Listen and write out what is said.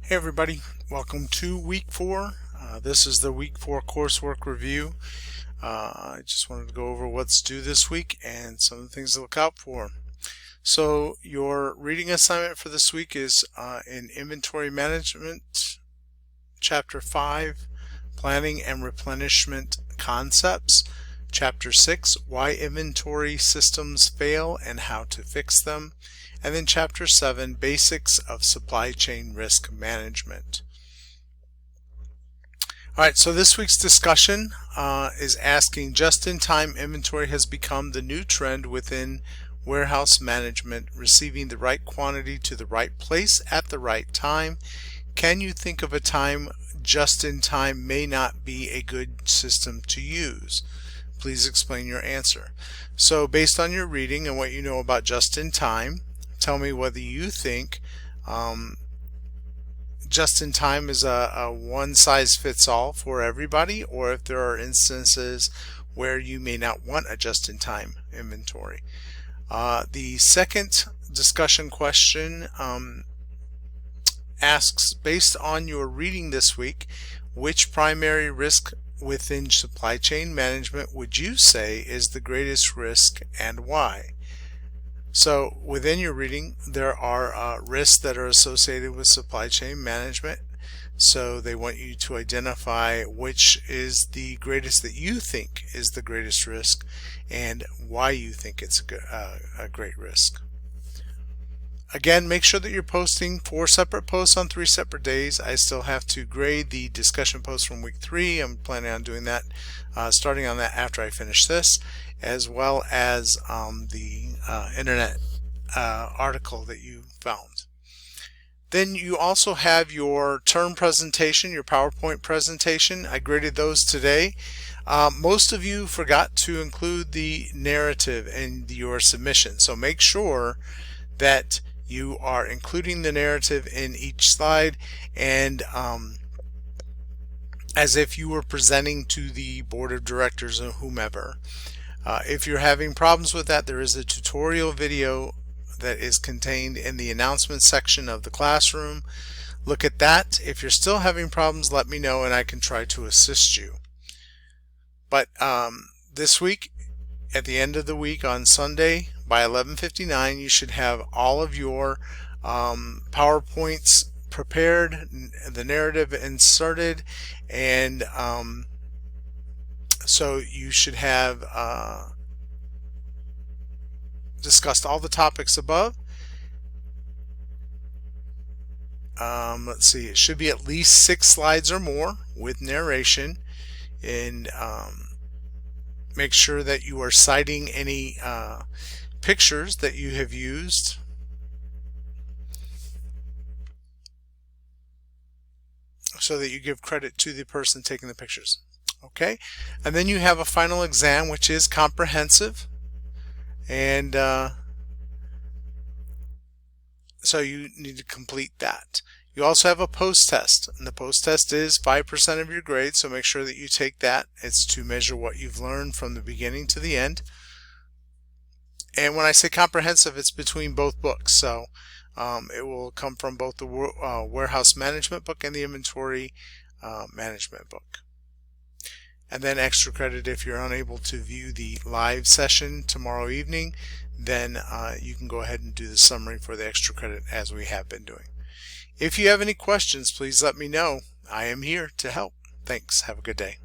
Hey everybody, welcome to week 4. This is the week 4 coursework review. I just wanted to go over what's due this week and some of the things to look out for. So your reading assignment for this week is in Inventory Management, Chapter 5, Planning and Replenishment Concepts, Chapter 6, Why Inventory Systems Fail and How to Fix Them, and then Chapter 7, Basics of Supply Chain Risk Management. Alright, so this week's discussion is asking, just-in-time inventory has become the new trend within warehouse management, receiving the right quantity to the right place at the right time. Can you think of a time just-in-time may not be a good system to use? Please explain your answer. So based on your reading and what you know about just-in-time, tell me whether you think just-in-time is a one-size-fits-all for everybody, or if there are instances where you may not want a just-in-time inventory. The second discussion question asks, based on your reading this week, which primary risk within supply chain management would you say is the greatest risk and why? So within your reading, there are risks that are associated with supply chain management. So they want you to identify which is the greatest that you think is the greatest risk and why you think it's a great risk. Again, make sure that you're posting 4 separate posts on 3 separate days. I still have to grade the discussion posts from week 3. I'm planning on doing that, starting on that after I finish this, as well as the internet article that you found. Then you also have your term presentation, your PowerPoint presentation. I graded those today. Most of you forgot to include the narrative in your submission, so make sure that you are including the narrative in each slide and as if you were presenting to the board of directors or whomever. If you're having problems with that, there is a tutorial video that is contained in the announcements section of the classroom. Look at that. If you're still having problems, let me know and I can try to assist you. But this week, at the end of the week on Sunday by 11:59, you should have all of your PowerPoints prepared, the narrative inserted, and so you should have discussed all the topics above. Let's see, it should be at least 6 slides or more with narration, and make sure that you are citing any pictures that you have used. So that you give credit to the person taking the pictures. Okay, and then you have a final exam, which is comprehensive, and so you need to complete that. You also have a post test, and the post test is 5% of your grade, so make sure that you take that. It's to measure what you've learned from the beginning to the end. And when I say comprehensive, it's between both books, so it will come from both the warehouse management book and the inventory management book. And then extra credit if you're unable to view the live session tomorrow evening, then you can go ahead and do the summary for the extra credit as we have been doing. If you have any questions, please let me know. I am here to help. Thanks. Have a good day.